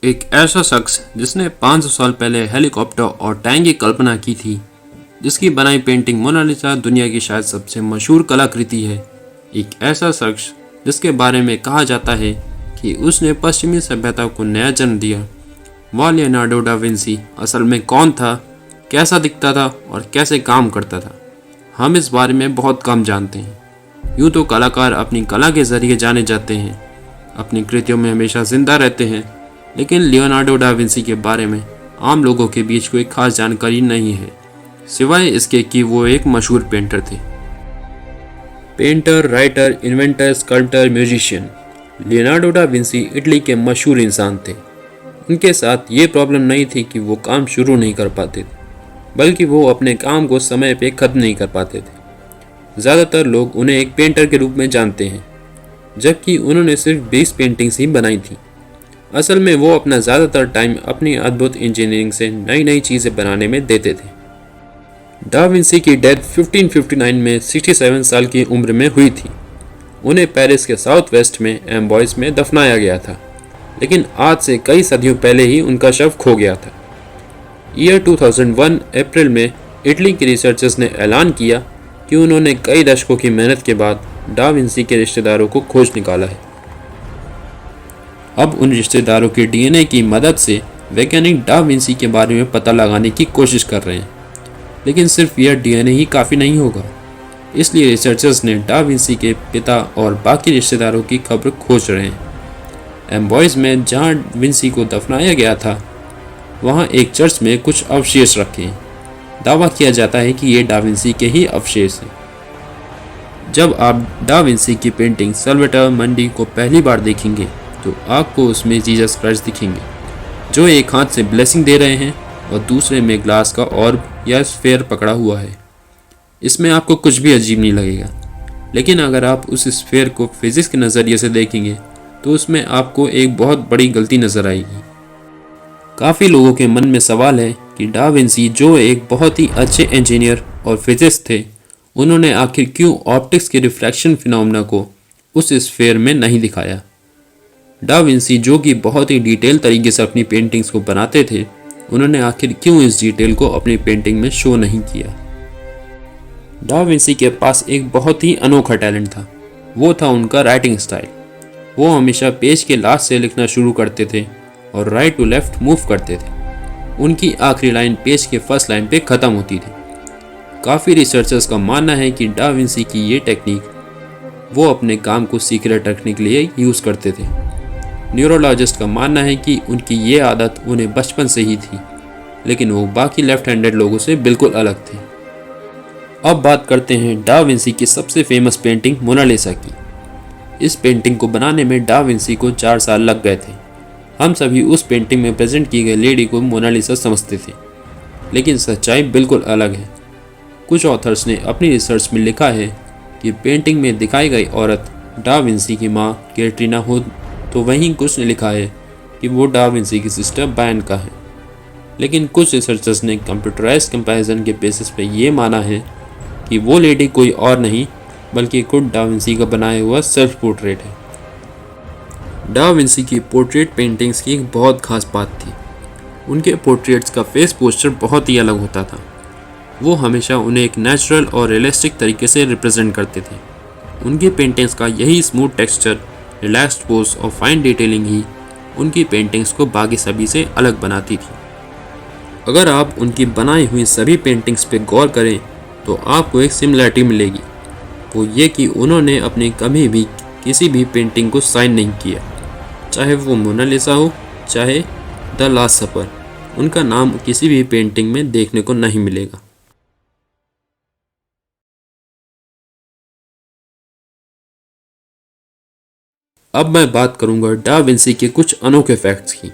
एक ऐसा शख्स जिसने 500 साल पहले हेलीकॉप्टर और टैंक की कल्पना की थी, जिसकी बनाई पेंटिंग मोनालिसा दुनिया की शायद सबसे मशहूर कलाकृति है। एक ऐसा शख्स जिसके बारे में कहा जाता है कि उसने पश्चिमी सभ्यता को नया जन्म दिया। वह लियोनार्डो डा विंसी असल में कौन था, कैसा दिखता था और कैसे काम करता था, हम इस बारे में बहुत कम जानते हैं। यूँ तो कलाकार अपनी कला के जरिए जाने जाते हैं, अपनी कृतियों में हमेशा जिंदा रहते हैं, लेकिन लियोनार्डो डा विंसी के बारे में आम लोगों के बीच कोई खास जानकारी नहीं है, सिवाय इसके कि वो एक मशहूर पेंटर थे। Painter, writer, inventor, sculptor, musician, Leonardo da Vinci Italy के मशहूर इंसान थे। उनके साथ ये प्रॉब्लम नहीं थी कि वो काम शुरू नहीं कर पाते थे, बल्कि वो अपने काम को समय पे ख़त्म नहीं कर पाते थे। ज़्यादातर लोग उन्हें एक पेंटर के रूप में जानते हैं, जबकि उन्होंने सिर्फ 20 पेंटिंग्स ही बनाई थी। असल में वो अपना ज़्यादातर टाइम अपनी अद्भुत इंजीनियरिंग से नई नई चीज़ें बनाने में देते थे। डा विंसी की डेथ 1559 में 67 साल की उम्र में हुई थी। उन्हें पेरिस के साउथ वेस्ट में एम्बॉयस में दफनाया गया था, लेकिन आज से कई सदियों पहले ही उनका शव खो गया था। ईयर 2001 अप्रैल में इटली के रिसर्चर्स ने ऐलान किया कि उन्होंने कई दशकों की मेहनत के बाद डा विंसी के रिश्तेदारों को खोज निकाला है। अब उन रिश्तेदारों के डीएनए की मदद से वैज्ञानिक डा विंसी के बारे में पता लगाने की कोशिश कर रहे हैं, लेकिन सिर्फ यह डीएनए ही काफ़ी नहीं होगा। इसलिए रिसर्चर्स ने डा विंसी के पिता और बाकी रिश्तेदारों की खबर खोज रहे हैं। एम्बॉयस में जहां विंसी को दफनाया गया था, वहां एक चर्च में कुछ अवशेष रखे हैं। दावा किया जाता है कि ये डा विंसी के ही अवशेष हैं। जब आप डा विंसी की पेंटिंग सल्वेटर मंडी को पहली बार देखेंगे तो आपको उसमें जीसस क्राइस्ट दिखेंगे, जो एक हाथ से ब्लेसिंग दे रहे हैं और दूसरे में ग्लास का ऑर्ब या स्फेयर पकड़ा हुआ है। इसमें आपको कुछ भी अजीब नहीं लगेगा, लेकिन अगर आप उस स्फेयर को फिजिक्स के नज़रिए से देखेंगे तो उसमें आपको एक बहुत बड़ी गलती नज़र आएगी। काफ़ी लोगों के मन में सवाल है कि डा विंसी, जो एक बहुत ही अच्छे इंजीनियर और फिजिस्ट थे, उन्होंने आखिर क्यों ऑप्टिक्स के रिफ्रैक्शन फिनोमेना को उस स्फेयर में नहीं दिखाया। डा विंसी, जो कि बहुत ही डिटेल तरीके से अपनी पेंटिंग्स को बनाते थे, उन्होंने आखिर क्यों इस डिटेल को अपनी पेंटिंग में शो नहीं किया। डा विंसी के पास एक बहुत ही अनोखा टैलेंट था, वो था उनका राइटिंग स्टाइल। वो हमेशा पेज के लास्ट से लिखना शुरू करते थे और राइट टू लेफ्ट मूव करते थे। उनकी आखिरी लाइन पेज के फर्स्ट लाइन पे ख़त्म होती थी। काफ़ी रिसर्चर्स का मानना है कि डा विंसी की ये टेक्निक वो अपने काम को सीक्रेट रखने के लिए यूज़ करते थे। न्यूरोलॉजिस्ट का मानना है कि उनकी ये आदत उन्हें बचपन से ही थी, लेकिन वो बाकी लेफ्ट हैंडेड लोगों से बिल्कुल अलग थे। अब बात करते हैं डा विंसी की सबसे फेमस पेंटिंग मोनालिसा की। इस पेंटिंग को बनाने में डा विंसी को 4 साल लग गए थे। हम सभी उस पेंटिंग में प्रेजेंट की गई लेडी को मोनालिसा समझते थे, लेकिन सच्चाई बिल्कुल अलग है। कुछ ऑथर्स ने अपनी रिसर्च में लिखा है कि पेंटिंग में दिखाई गई औरत डा विंसी की माँ कैटरीना हो, तो वहीं कुछ ने लिखा है कि वो डा विंसी की सिस्टर बायनका है। लेकिन कुछ रिसर्चर्स ने कंप्यूटराइज कंपैरिजन के बेसिस पे ये माना है कि वो लेडी कोई और नहीं बल्कि खुद डा विंसी का बनाया हुआ सेल्फ पोर्ट्रेट है। डा विंसी की पोर्ट्रेट पेंटिंग्स की एक बहुत खास बात थी, उनके पोर्ट्रेट्स का फेस पोस्चर बहुत ही अलग होता था। वो हमेशा उन्हें एक नेचुरल और रियलिस्टिक तरीके से रिप्रेजेंट करते थे। उनकी पेंटिंग्स का यही स्मूथ टेक्सचर, रिलैक्स्ड पोज और फाइन डिटेलिंग ही उनकी पेंटिंग्स को बाकी सभी से अलग बनाती थी। अगर आप उनकी बनाई हुई सभी पेंटिंग्स पे गौर करें तो आपको एक सिमिलरिटी मिलेगी, वो ये कि उन्होंने अपनी कभी भी किसी भी पेंटिंग को साइन नहीं किया, चाहे वो मोनालिसा हो चाहे द लास्ट सपर। उनका नाम किसी भी पेंटिंग में देखने को नहीं मिलेगा। अब मैं बात करूंगा डा विंसी के कुछ अनोखे फैक्ट्स की।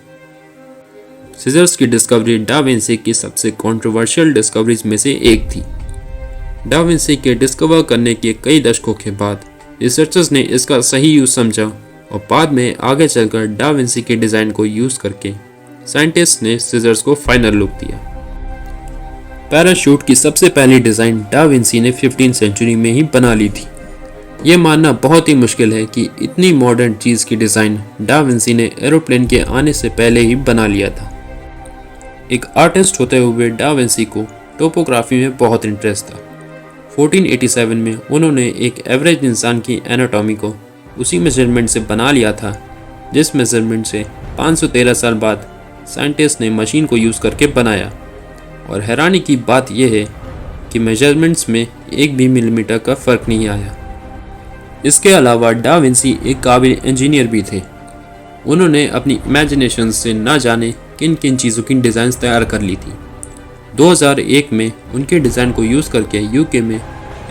सीजर्स की डिस्कवरी डा विंसी की सबसे कंट्रोवर्शियल डिस्कवरीज में से एक थी। डा विंसी के डिस्कवर करने के कई दशकों के बाद रिसर्चर्स ने इसका सही यूज समझा और बाद में आगे चलकर डा विंसी के डिज़ाइन को यूज करके साइंटिस्ट ने सीजर्स को फाइनल लुक दिया। पैराशूट की सबसे पहली डिज़ाइन डा विंसी ने 15वीं सेंचुरी में ही बना ली थी। ये मानना बहुत ही मुश्किल है कि इतनी मॉडर्न चीज़ की डिज़ाइन डा विंसी ने एरोप्लेन के आने से पहले ही बना लिया था। एक आर्टिस्ट होते हुए डा विंसी को टोपोग्राफी में बहुत इंटरेस्ट था। 1487 में उन्होंने एक एवरेज इंसान की एनाटॉमी को उसी मेजरमेंट से बना लिया था जिस मेजरमेंट से 513 साल बाद साइंटिस्ट ने मशीन को यूज़ करके बनाया। और हैरानी की बात यह है कि मेजरमेंट्स में एक भी मिलीमीटर का फ़र्क नहीं आया। इसके अलावा डा विंसी एक काबिल इंजीनियर भी थे। उन्होंने अपनी इमेजिनेशन से ना जाने किन किन चीज़ों की डिज़ाइन तैयार कर ली थी। 2001 में उनके डिज़ाइन को यूज़ करके यूके में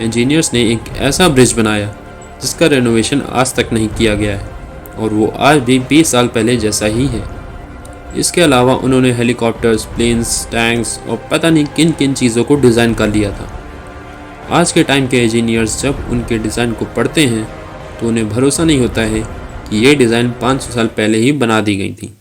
इंजीनियर्स ने एक ऐसा ब्रिज बनाया जिसका रेनोवेशन आज तक नहीं किया गया है और वो आज भी 20 साल पहले जैसा ही है। इसके अलावा उन्होंने हेलीकॉप्टर्स, प्लेन्स, टैंक्स और पता नहीं किन किन चीज़ों को डिज़ाइन कर लिया था। आज के टाइम के इंजीनियर्स जब उनके डिज़ाइन को पढ़ते हैं तो उन्हें भरोसा नहीं होता है कि ये डिज़ाइन 500 साल पहले ही बना दी गई थी।